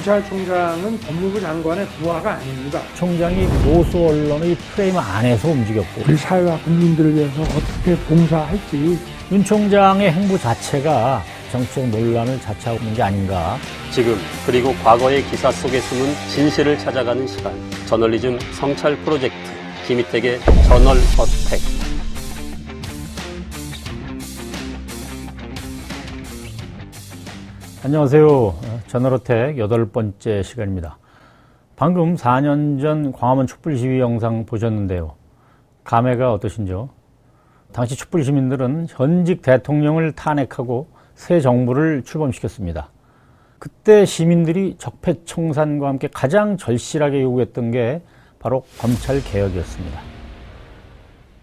검찰총장은 법무부 장관의 부하가 아닙니다. 총장이 보수 언론의 프레임 안에서 움직였고 우리 사회와 국민들을 위해서 어떻게 봉사할지 윤 총장의 행보 자체가 정치적 논란을 자초하고 있는 게 아닌가. 지금 그리고 과거의 기사 속에 숨은 진실을 찾아가는 시간. 저널리즘 성찰 프로젝트 김희택의 저널 어택. 안녕하세요. 저널어택 8번째 시간입니다. 방금 4년 전 광화문 촛불 시위 영상 보셨는데요. 감회가 어떠신지요? 당시 촛불 시민들은 현직 대통령을 탄핵하고 새 정부를 출범시켰습니다. 그때 시민들이 적폐청산과 함께 가장 절실하게 요구했던 게 바로 검찰개혁이었습니다.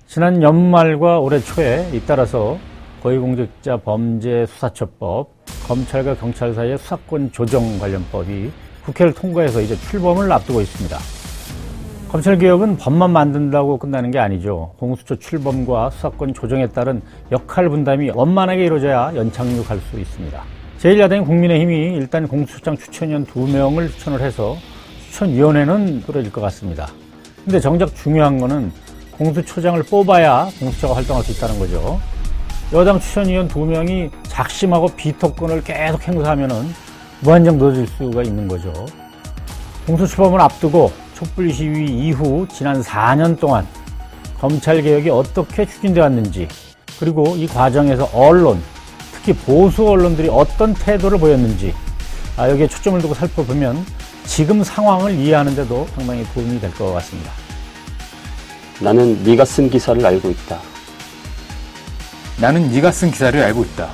지난 연말과 올해 초에 잇따라서 고위공직자 범죄수사처법, 검찰과 경찰 사이의 수사권 조정 관련법이 국회를 통과해서 이제 출범을 앞두고 있습니다. 검찰개혁은 법만 만든다고 끝나는 게 아니죠. 공수처 출범과 수사권 조정에 따른 역할 분담이 원만하게 이루어져야 연착륙할 수 있습니다. 제1야당인 국민의힘이 일단 공수처장 추천위원 2명을 추천을 해서 추천위원회는 꾸려질 것 같습니다. 근데 정작 중요한 거는 공수처장을 뽑아야 공수처가 활동할 수 있다는 거죠. 여당 추천위원 2명이 작심하고 비토권을 계속 행사하면은 무한정 늦어질 수가 있는 거죠. 공수처법을 앞두고 촛불 시위 이후 지난 4년 동안 검찰개혁이 어떻게 추진되어 왔는지, 그리고 이 과정에서 언론, 특히 보수 언론들이 어떤 태도를 보였는지, 여기에 초점을 두고 살펴보면 지금 상황을 이해하는 데도 상당히 도움이 될 것 같습니다. 나는 네가 쓴 기사를 알고 있다. 나는 네가 쓴 기사를 알고 있다.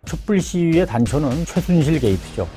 촛불 시위의 단초는 최순실 게이트죠.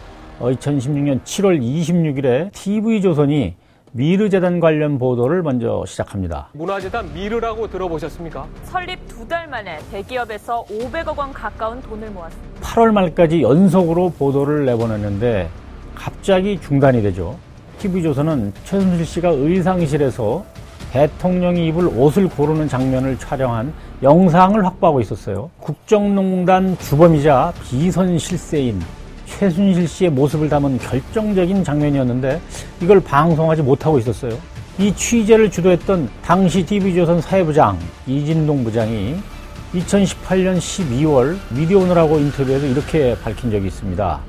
2016년 7월 26일에 TV조선이 미르재단 관련 보도를 먼저 시작합니다. 문화재단 미르라고 들어보셨습니까? 설립 2달 만에 대기업에서 500억 원 가까운 돈을 모았습니다. 8월 말까지 연속으로 보도를 내보냈는데 갑자기 중단이 되죠. TV조선은 최순실 씨가 의상실에서 대통령이 입을 옷을 고르는 장면을 촬영한 영상을 확보하고 있었어요. 국정농단 주범이자 비선 실세인 최순실 씨의 모습을 담은 결정적인 장면이었는데 이걸 방송하지 못하고 있었어요. 이 취재를 주도했던 당시 TV조선 사회부장 이진동 부장이 2018년 12월 미디어오늘하고 인터뷰에서 이렇게 밝힌 적이 있습니다.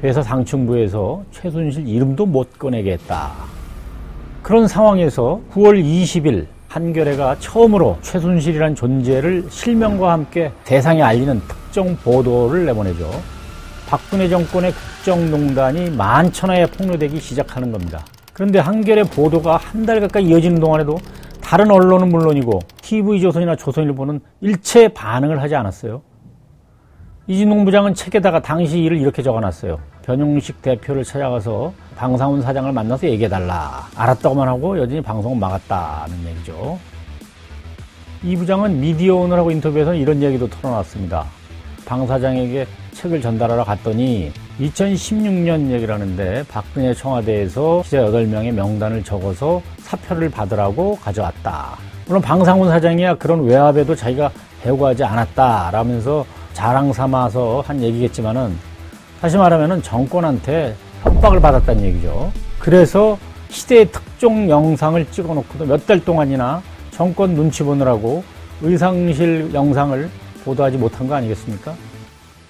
회사 상층부에서 최순실 이름도 못 꺼내게 했다. 그런 상황에서 9월 20일 한겨레가 처음으로 최순실이란 존재를 실명과 함께 대상에 알리는 특정 보도를 내보내죠. 박근혜 정권의 국정농단이 만천하에 폭로되기 시작하는 겁니다. 그런데 한겨레 보도가 한 달 가까이 이어지는 동안에도 다른 언론은 물론이고 TV조선이나 조선일보는 일체 반응을 하지 않았어요. 이진동 부장은 책에다가 당시 일을 이렇게 적어놨어요. 변용식 대표를 찾아가서 방상훈 사장을 만나서 얘기해달라. 알았다고만 하고 여전히 방송을 막았다는 얘기죠. 이 부장은 미디어오늘하고 인터뷰에서는 이런 얘기도 털어놨습니다. 방 사장에게 책을 전달하러 갔더니 2016년 얘기를 하는데 박근혜 청와대에서 기자 8명의 명단을 적어서 사표를 받으라고 가져왔다. 물론 방상훈 사장이야 그런 외압에도 자기가 해고하지 않았다라면서 자랑 삼아서 한 얘기겠지만은 다시 말하면은 정권한테 협박을 받았다는 얘기죠. 그래서 시대의 특종 영상을 찍어놓고도 몇 달 동안이나 정권 눈치 보느라고 의상실 영상을 보도하지 못한 거 아니겠습니까?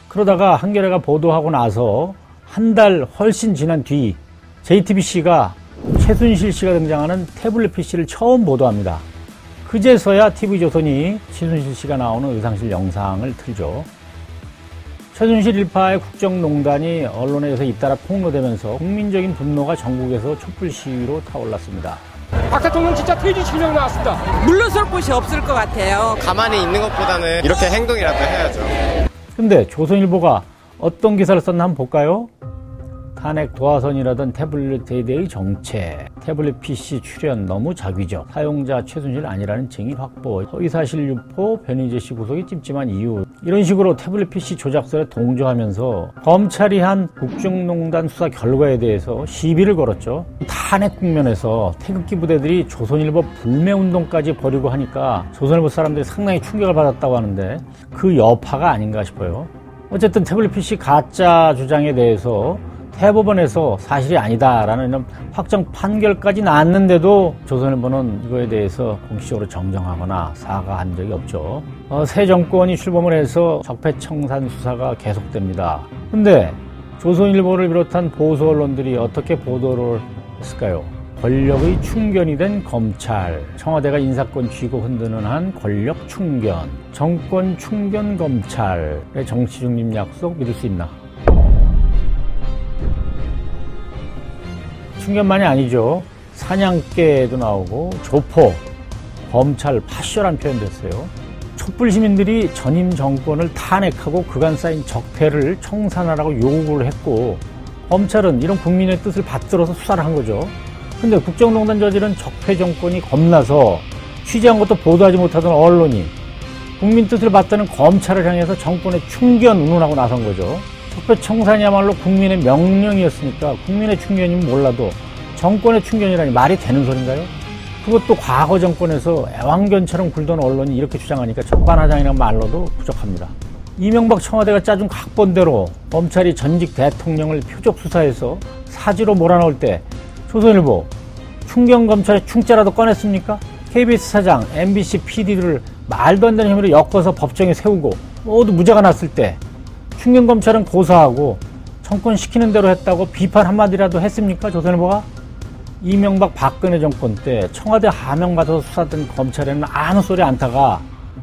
그러다가 한겨레가 보도하고 나서 한 달 훨씬 지난 뒤 JTBC가 최순실 씨가 등장하는 태블릿 PC를 처음 보도합니다. 그제서야 TV조선이 최순실 씨가 나오는 의상실 영상을 틀죠. 최순실 일파의 국정농단이 언론에 의해서 잇따라 폭로되면서 국민적인 분노가 전국에서 촛불 시위로 타올랐습니다. 박 대통령 진짜 퇴진 실명 나왔습니다. 물러설 곳이 없을 것 같아요. 가만히 있는 것보다는 이렇게 행동이라도 해야죠. 근데 조선일보가 어떤 기사를 썼나 한번 볼까요? 탄핵 도화선이라던 태블릿 대대의 정체, 태블릿 PC 출연 너무 자기적, 사용자 최순실 아니라는 증인 확보, 허위사실 유포, 변희재 씨 구속이 찜찜한 이유, 이런 식으로 태블릿 PC 조작설에 동조하면서 검찰이 한 국정농단 수사 결과에 대해서 시비를 걸었죠. 탄핵 국면에서 태극기 부대들이 조선일보 불매운동까지 벌이고 하니까 조선일보 사람들이 상당히 충격을 받았다고 하는데 그 여파가 아닌가 싶어요. 어쨌든 태블릿 PC 가짜 주장에 대해서 대법원에서 사실이 아니다라는 이런 확정 판결까지 나왔는데도 조선일보는 이거에 대해서 공식적으로 정정하거나 사과한 적이 없죠. 새 정권이 출범을 해서 적폐청산 수사가 계속됩니다. 근데 조선일보를 비롯한 보수 언론들이 어떻게 보도를 했을까요? 권력의 충견이 된 검찰, 청와대가 인사권 쥐고 흔드는 한 권력 충견, 정권 충견 검찰의 정치 중립 약속 믿을 수 있나? 충견만이 아니죠. 사냥개도 나오고 조포, 검찰 파쇼란 표현도 했어요. 촛불 시민들이 전임 정권을 탄핵하고 그간 쌓인 적폐를 청산하라고 요구를 했고 검찰은 이런 국민의 뜻을 받들어서 수사를 한 거죠. 근데 국정농단 저지른 적폐 정권이 겁나서 취재한 것도 보도하지 못하던 언론이 국민 뜻을 받드는 검찰을 향해서 정권의 충견 운운하고 나선 거죠. 적폐청산이야말로 국민의 명령이었으니까 국민의 충견이면 몰라도 정권의 충견이라니 말이 되는 소린가요? 그것도 과거 정권에서 애완견처럼 굴던 언론이 이렇게 주장하니까 적반하장이라는 말로도 부족합니다. 이명박 청와대가 짜준 각본대로 검찰이 전직 대통령을 표적 수사해서 사지로 몰아넣을 때 조선일보 충견검찰의 충자라도 꺼냈습니까? KBS 사장, MBC PD들을 말도 안 되는 혐의로 엮어서 법정에 세우고 모두 무죄가 났을 때 충견검찰은 고사하고 정권 시키는 대로 했다고 비판 한마디라도 했습니까? 조선일보가? 이명박 박근혜 정권 때 청와대 하명받아서 수사된 검찰에는 아무 소리 안 타가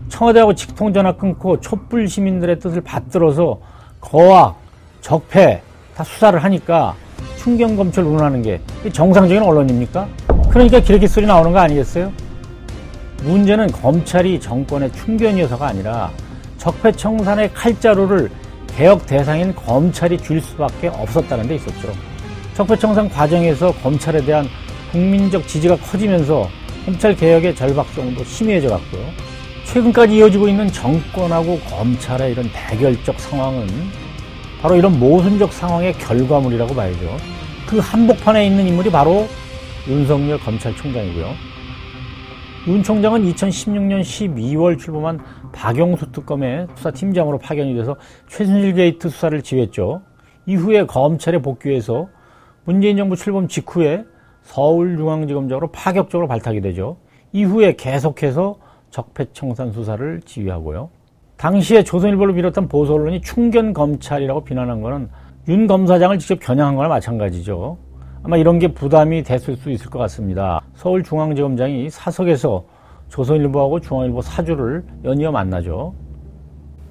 청와대하고 직통전화 끊고 촛불 시민들의 뜻을 받들어서 거악, 적폐 다 수사를 하니까 충견검찰 운운하는 게 정상적인 언론입니까? 그러니까 기레기 소리 나오는 거 아니겠어요? 문제는 검찰이 정권의 충견이어서가 아니라 적폐청산의 칼자루를 개혁 대상인 검찰이 줄 수밖에 없었다는 데 있었죠. 적폐청산 과정에서 검찰에 대한 국민적 지지가 커지면서 검찰 개혁의 절박성도 심해져 갔고요. 최근까지 이어지고 있는 정권하고 검찰의 이런 대결적 상황은 바로 이런 모순적 상황의 결과물이라고 봐야죠. 그 한복판에 있는 인물이 바로 윤석열 검찰총장이고요. 윤 총장은 2016년 12월 출범한 박영수 특검의 수사팀장으로 파견이 돼서 최순실 게이트 수사를 지휘했죠. 이후에 검찰에 복귀해서 문재인 정부 출범 직후에 서울중앙지검장으로 파격적으로 발탁이 되죠. 이후에 계속해서 적폐청산 수사를 지휘하고요. 당시에 조선일보를 비롯한 보수 언론이 충견검찰이라고 비난한 거는 윤 검사장을 직접 겨냥한 거나 마찬가지죠. 아마 이런 게 부담이 됐을 수 있을 것 같습니다. 서울중앙지검장이 사석에서 조선일보하고 중앙일보 사주를 연이어 만나죠.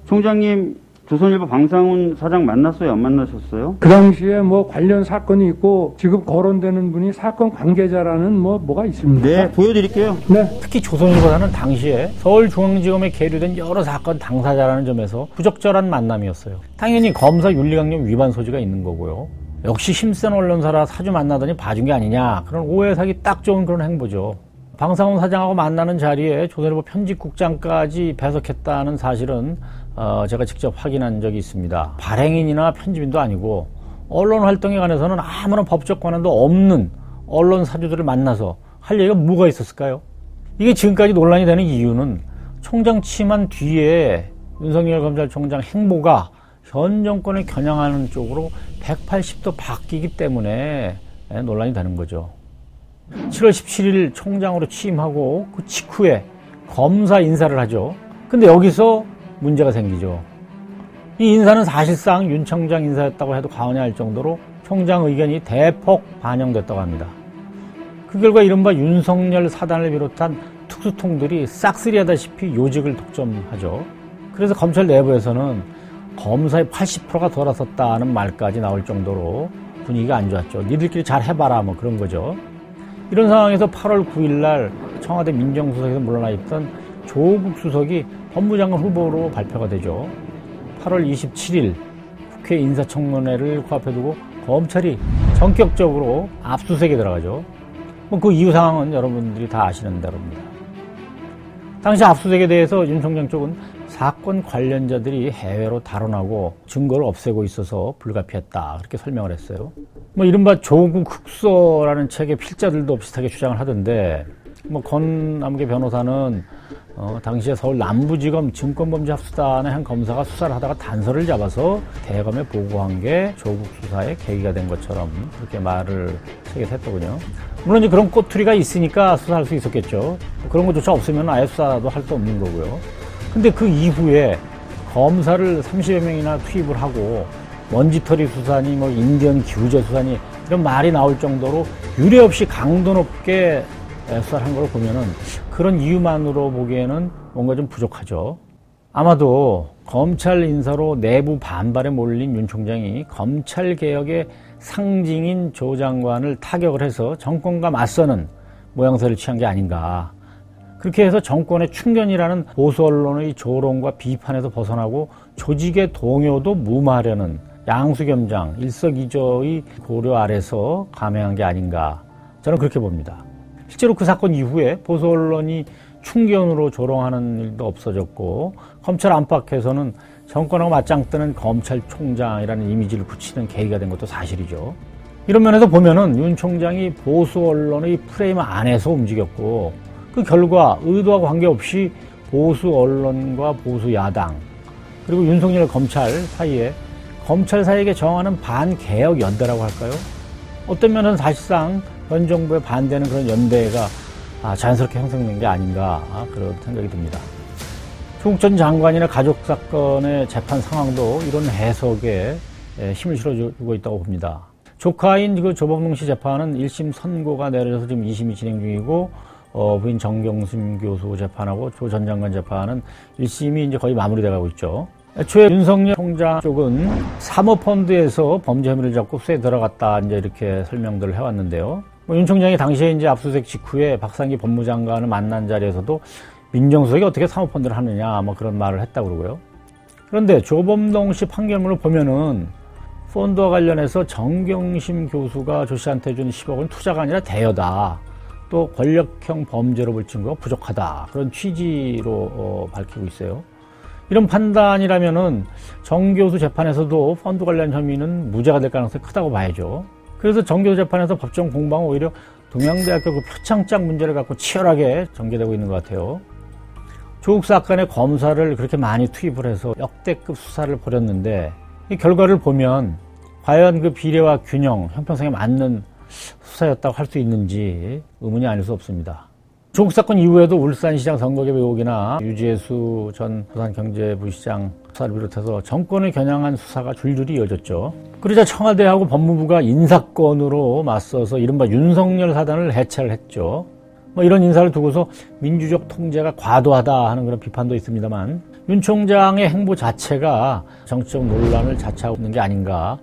총장님, 조선일보 방상훈 사장 만났어요? 안 만나셨어요? 그 당시에 뭐 관련 사건이 있고 지금 거론되는 분이 사건 관계자라는 뭐가 있습니까? 네, 보여드릴게요. 네. 특히 조선일보사는 당시에 서울중앙지검에 계류된 여러 사건 당사자라는 점에서 부적절한 만남이었어요. 당연히 검사 윤리강령 위반 소지가 있는 거고요. 역시 힘센 언론사라 사주 만나더니 봐준 게 아니냐, 그런 오해 사기 딱 좋은 그런 행보죠. 방상훈 사장하고 만나는 자리에 조선일보 편집국장까지 배석했다는 사실은 제가 직접 확인한 적이 있습니다. 발행인이나 편집인도 아니고 언론 활동에 관해서는 아무런 법적 권한도 없는 언론 사주들을 만나서 할 얘기가 뭐가 있었을까요? 이게 지금까지 논란이 되는 이유는 총장 취임한 뒤에 윤석열 검찰총장 행보가 현 정권을 겨냥하는 쪽으로 180도 바뀌기 때문에 논란이 되는 거죠. 7월 17일 총장으로 취임하고 그 직후에 검사 인사를 하죠. 근데 여기서 문제가 생기죠. 이 인사는 사실상 윤 총장 인사였다고 해도 과언이 할 정도로 총장 의견이 대폭 반영됐다고 합니다. 그 결과 이른바 윤석열 사단을 비롯한 특수통들이 싹쓸이하다시피 요직을 독점하죠. 그래서 검찰 내부에서는 검사의 80%가 돌아섰다는 말까지 나올 정도로 분위기가 안 좋았죠. 니들끼리 잘 해봐라 뭐 그런 거죠. 이런 상황에서 8월 9일 날 청와대 민정수석에서 물러나 있던 조국 수석이 법무장관 후보로 발표가 되죠. 8월 27일 국회 인사청문회를 코앞에 두고 검찰이 전격적으로 압수수색에 들어가죠. 그 이후 상황은 여러분들이 다 아시는 대로입니다. 당시 압수수색에 대해서 윤 총장 쪽은 사건 관련자들이 해외로 달아나고 증거를 없애고 있어서 불가피했다, 그렇게 설명을 했어요. 이른바 조국 흑서라는 책의 필자들도 비슷하게 주장을 하던데, 권남계 변호사는 당시에 서울 남부지검 증권범죄합수단의 한 검사가 수사를 하다가 단서를 잡아서 대검에 보고한 게 조국 수사의 계기가 된 것처럼 그렇게 말을 세계했더군요. 물론 이제 그런 꼬투리가 있으니까 수사할 수 있었겠죠. 그런 것조차 없으면 아예 수사도 할 수 없는 거고요. 근데 그 이후에 검사를 30여 명이나 투입을 하고 먼지털이 수사니 뭐 인디언 기우제 수사니 이런 말이 나올 정도로 유례없이 강도 높게 수사를 한 걸 보면은 그런 이유만으로 보기에는 뭔가 좀 부족하죠. 아마도 검찰 인사로 내부 반발에 몰린 윤 총장이 검찰개혁의 상징인 조 장관을 타격을 해서 정권과 맞서는 모양새를 취한 게 아닌가. 그렇게 해서 정권의 충견이라는 보수 언론의 조롱과 비판에서 벗어나고 조직의 동요도 무마하려는 양수겸장, 일석이조의 고려 아래서 감행한 게 아닌가. 저는 그렇게 봅니다. 실제로 그 사건 이후에 보수 언론이 충견으로 조롱하는 일도 없어졌고 검찰 안팎에서는 정권하고 맞짱 뜨는 검찰총장이라는 이미지를 붙이는 계기가 된 것도 사실이죠. 이런 면에서 보면은 윤 총장이 보수 언론의 프레임 안에서 움직였고 그 결과 의도와 관계없이 보수 언론과 보수 야당 그리고 윤석열 검찰 사이에 검찰 사이에게 정하는 반개혁 연대라고 할까요? 어떤 면은 사실상 현 정부에 반대하는 그런 연대가 자연스럽게 형성된 게 아닌가 그런 생각이 듭니다. 조국 전 장관이나 가족 사건의 재판 상황도 이런 해석에 힘을 실어주고 있다고 봅니다. 조카인 그 조범동 씨 재판은 1심 선고가 내려져서 지금 2심이 진행 중이고 부인 정경심 교수 재판하고 조 전 장관 재판은 1심이 이제 거의 마무리돼 가고 있죠. 애초에 윤석열 총장 쪽은 사모펀드에서 범죄 혐의를 잡고 수사에 들어갔다 이제 이렇게 설명들을 해왔는데요. 윤 총장이 당시에 이제 압수수색 직후에 박상기 법무장관을 만난 자리에서도 민정수석이 어떻게 사모펀드를 하느냐 뭐 그런 말을 했다고 그러고요. 그런데 조범동 씨 판결문을 보면은 펀드와 관련해서 정경심 교수가 조 씨한테 준 10억은 투자가 아니라 대여다. 또 권력형 범죄로 볼 증거가 부족하다. 그런 취지로 밝히고 있어요. 이런 판단이라면은 정 교수 재판에서도 펀드 관련 혐의는 무죄가 될 가능성이 크다고 봐야죠. 그래서 정 교수 재판에서 법정 공방은 오히려 동양대학교 그 표창장 문제를 갖고 치열하게 전개되고 있는 것 같아요. 조국 사건의 검사를 그렇게 많이 투입을 해서 역대급 수사를 벌였는데 이 결과를 보면 과연 그 비례와 균형, 형평성에 맞는 수사였다고 할 수 있는지 의문이 아닐 수 없습니다. 조국 사건 이후에도 울산시장 선거개 의혹이나 유재수 전 부산경제부시장 수사를 비롯해서 정권을 겨냥한 수사가 줄줄이 이어졌죠. 그러자 청와대하고 법무부가 인사건으로 맞서서 이른바 윤석열 사단을 해체를 했죠. 이런 인사를 두고서 민주적 통제가 과도하다 하는 그런 비판도 있습니다만 윤 총장의 행보 자체가 정치적 논란을 자초하고 있는 게 아닌가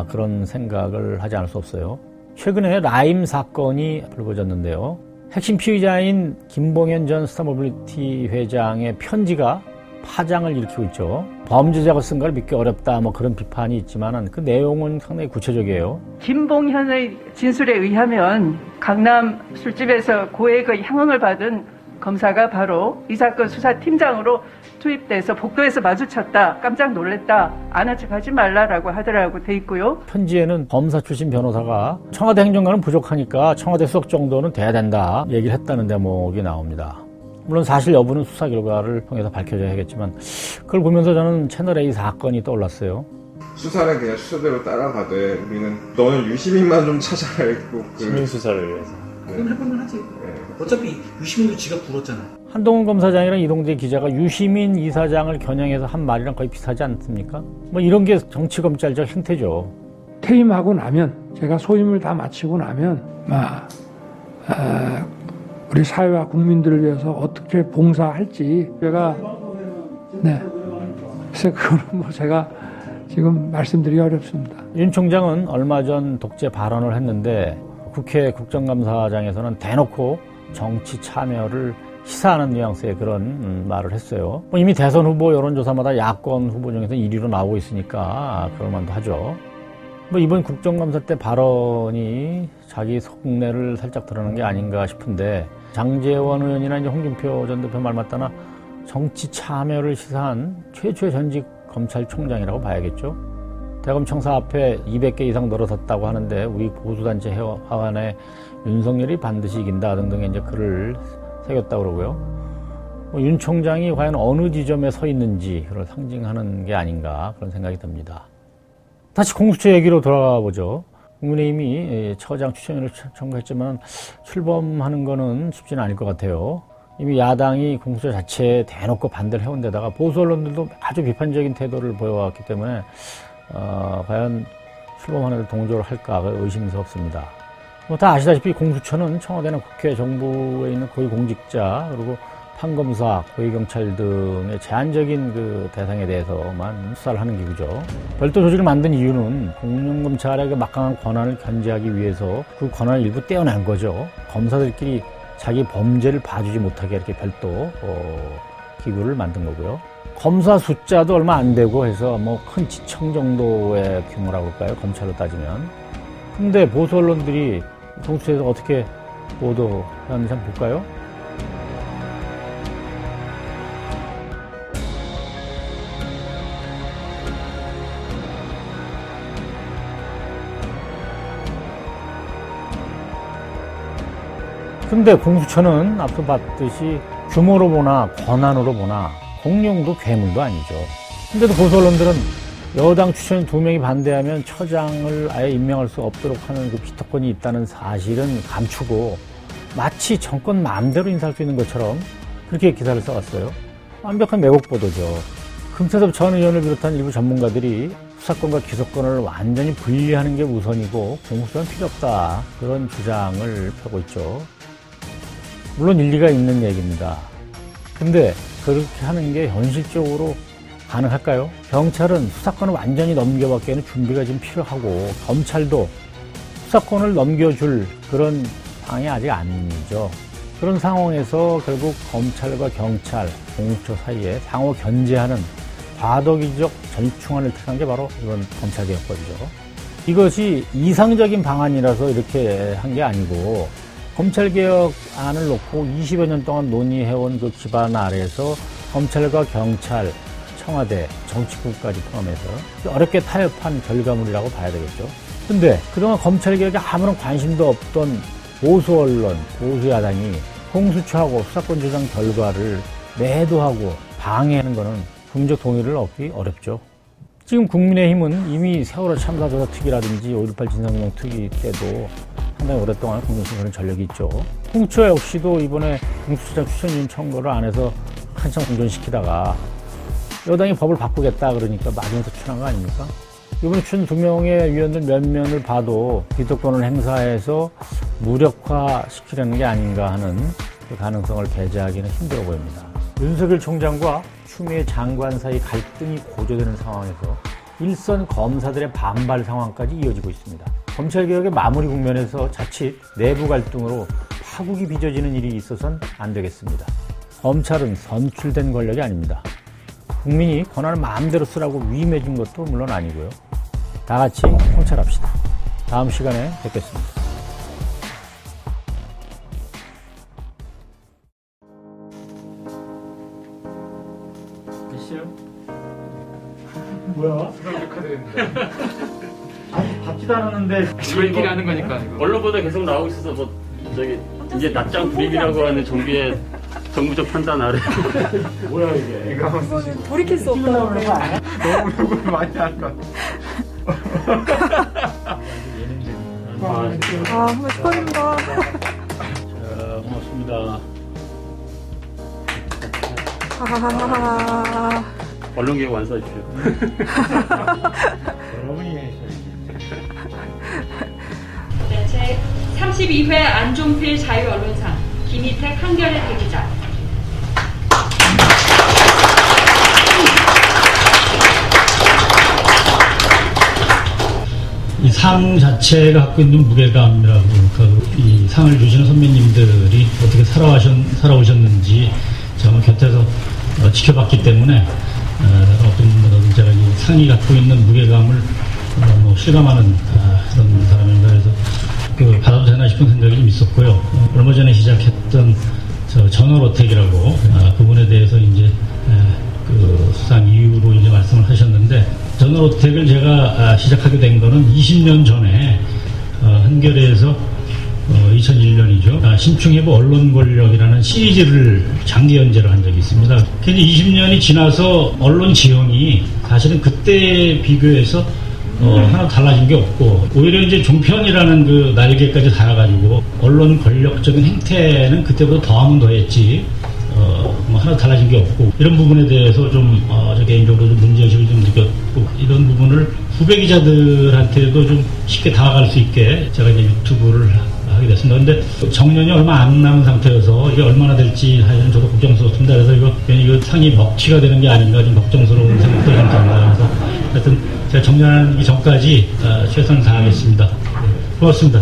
그런 생각을 하지 않을 수 없어요. 최근에 라임 사건이 불거졌는데요. 핵심 피의자인 김봉현 전 스타모빌리티 회장의 편지가 파장을 일으키고 있죠. 범죄자가 쓴 걸 믿기 어렵다 그런 비판이 있지만 그 내용은 상당히 구체적이에요. 김봉현의 진술에 의하면 강남 술집에서 고액의 향응을 받은 검사가 바로 이 사건 수사팀장으로 투입돼서 복도에서 마주쳤다. 깜짝 놀랐다. 아는 척 하지 말라라고 하더라고 돼 있고요. 편지에는 검사 출신 변호사가 청와대 행정관은 부족하니까 청와대 수석 정도는 돼야 된다 얘기를 했다는 대목이 나옵니다. 물론 사실 여부는 수사 결과를 통해서 밝혀져야겠지만 그걸 보면서 저는 채널A 사건이 떠올랐어요. 수사는 그냥 수사대로 따라가되 우리는 너는 유시민만 좀 찾아라 했고 시민수사를 위해서 그건 해볼만 하지. 어차피 유시민도 지가 불었잖아. 한동훈 검사장이랑 이동재 기자가 유시민 이사장을 겨냥해서 한 말이랑 거의 비슷하지 않습니까? 이런 게 정치검찰적 행태죠. 퇴임하고 나면 제가 소임을 다 마치고 나면 우리 사회와 국민들을 위해서 어떻게 봉사할지 제가 그래서 그거는 제가 지금 말씀드리기 어렵습니다. 윤 총장은 얼마 전 독재 발언을 했는데 국회 국정감사장에서는 대놓고 정치 참여를 시사하는 뉘앙스의 그런 말을 했어요. 이미 대선 후보 여론조사마다 야권 후보 중에서 1위로 나오고 있으니까 그럴만도 하죠. 이번 국정감사 때 발언이 자기 속내를 살짝 드러난 게 아닌가 싶은데 장제원 의원이나 이제 홍준표 전 대표 말 맞다나 정치 참여를 시사한 최초의 전직 검찰총장이라고 봐야겠죠. 대검 청사 앞에 200개 이상 늘어섰다고 하는데 우리 보수단체 하완에 윤석열이 반드시 이긴다 등등의 이제 글을 새겼다고 그러고요. 윤 총장이 과연 어느 지점에 서 있는지를 상징하는 게 아닌가 그런 생각이 듭니다. 다시 공수처 얘기로 돌아가 보죠. 국민의힘이 처장 추천위를 청구했지만 출범하는 거는 쉽지는 않을 것 같아요. 이미 야당이 공수처 자체에 대놓고 반대를 해온 데다가 보수 언론들도 아주 비판적인 태도를 보여왔기 때문에 과연 출범하는 데 동조를 할까 의심스럽습니다. 다 아시다시피 공수처는 청와대나 국회, 정부에 있는 고위공직자 그리고 판검사, 고위경찰 등의 제한적인 그 대상에 대해서만 수사를 하는 기구죠. 별도 조직을 만든 이유는 공룡검찰의 그 막강한 권한을 견제하기 위해서 그 권한을 일부 떼어낸 거죠. 검사들끼리 자기 범죄를 봐주지 못하게 이렇게 별도 기구를 만든 거고요. 검사 숫자도 얼마 안 되고 해서 뭐 큰 지청 정도의 규모라고 할까요? 검찰로 따지면. 근데 보수 언론들이 공수처에서 어떻게 보도하는지 한번 볼까요? 근데 공수처는 앞서 봤듯이 규모로 보나 권한으로 보나 공룡도 괴물도 아니죠. 근데도 보수 언론들은 여당 추천 2명이 반대하면 처장을 아예 임명할 수 없도록 하는 그 비토권이 있다는 사실은 감추고 마치 정권 마음대로 인사할 수 있는 것처럼 그렇게 기사를 써왔어요. 완벽한 왜곡 보도죠. 금태섭 전 의원을 비롯한 일부 전문가들이 수사권과 기소권을 완전히 분리하는 게 우선이고 공수처는 필요 없다. 그런 주장을 펴고 있죠. 물론 일리가 있는 얘기입니다. 근데 그렇게 하는 게 현실적으로 가능할까요? 경찰은 수사권을 완전히 넘겨받기에는 준비가 좀 필요하고 검찰도 수사권을 넘겨줄 그런 상황이 아직 아니죠. 그런 상황에서 결국 검찰과 경찰, 공수처 사이에 상호 견제하는 과도기적 절충안을 택한 게 바로 이번 검찰개혁법이죠. 이것이 이상적인 방안이라서 이렇게 한 게 아니고 검찰개혁안을 놓고 20여 년 동안 논의해온 그 기반 아래에서 검찰과 경찰, 청와대, 정치국까지 포함해서 어렵게 타협한 결과물이라고 봐야 되겠죠. 근데 그동안 검찰개혁에 아무런 관심도 없던 보수 언론, 보수 야당이 공수처하고 수사권 조정 결과를 매도하고 방해하는 것은 국민적 동의를 얻기 어렵죠. 지금 국민의힘은 이미 세월호 참사조사 특위라든지 5.18 진상규명 특위 때도 상당히 오랫동안 국민의힘 그런 전력이 있죠. 공수처 역시도 이번에 공수처장 추천위원 청구를 안 해서 한참 공전시키다가 여당이 법을 바꾸겠다 그러니까 맞으면서 추천한 거 아닙니까? 이번에 추천 2명의 위원들 면면을 봐도 비토권을 행사해서 무력화시키려는 게 아닌가 하는 그 가능성을 배제하기는 힘들어 보입니다. 윤석열 총장과 추미애 장관 사이 갈등이 고조되는 상황에서 일선 검사들의 반발 상황까지 이어지고 있습니다. 검찰개혁의 마무리 국면에서 자칫 내부 갈등으로 파국이 빚어지는 일이 있어서는 안 되겠습니다. 검찰은 선출된 권력이 아닙니다. 국민이 권한을 마음대로 쓰라고 위임해준 것도 물론 아니고요. 다 같이 통찰합시다. 다음 시간에 뵙겠습니다. 뭐야? 수상 축하드립니다. 아니, 받지도 않았는데. 저희끼리 하는 거니까. 언론보다 계속 나오고 있어서 이제 낯장 불입이라고 하는 정부의 정부적 판단 아래. 뭐야 이게? 이거는 돌이킬 수 없다는데. 너무 요구를 많이 한 것 같아. 정말 축하드립니다. 자, 고맙습니다. 하하하하. 언론개혁 완수하십시오. 제 32회 안종필 자유언론상 김희택 한겨레 대기자. 이 상 자체가 갖고 있는 무게감이라고 이 상을 주시는 선배님들이 어떻게 살아오셨는지 정말 곁에서 지켜봤기 때문에 어떤 제가 이 상이 갖고 있는 무게감을 실감하는 그런 사람인가 해서 받아도 되나 싶은 생각이 좀 있었고요. 얼마 전에 시작했던 전월어택이라고 그분에 대해서 이제 그 수상 이유로 이제 말씀을 하셨는데 전월어택을 제가 시작하게 된 거는 20년 전에 한겨레에서 2001년이죠. 신충해부 언론 권력이라는 시리즈를 장기 연재를 한 적이 있습니다. 근데 20년이 지나서 언론 지형이 사실은 그때 비교해서 하나 달라진 게 없고, 오히려 이제 종편이라는 그 날개까지 달아가지고 언론 권력적인 행태는 그때보다 더하면 더했지 뭐 하나 달라진 게 없고, 이런 부분에 대해서 좀 저 개인적으로 좀 문제의식을 좀 느꼈고, 이런 부분을 후배 기자들한테도 좀 쉽게 다가갈 수 있게 제가 이제 유튜브를 하게 됐습니다. 근데 정년이 얼마 안 남은 상태여서 이게 얼마나 될지 하여튼 저도 걱정스럽습니다. 그래서 이거 상이 먹튀가 되는 게 아닌가 좀 걱정스러운 생각도 좀 듭니다. 그래서 하여튼 제가 정년하기 전까지 최선을 다하겠습니다. 고맙습니다.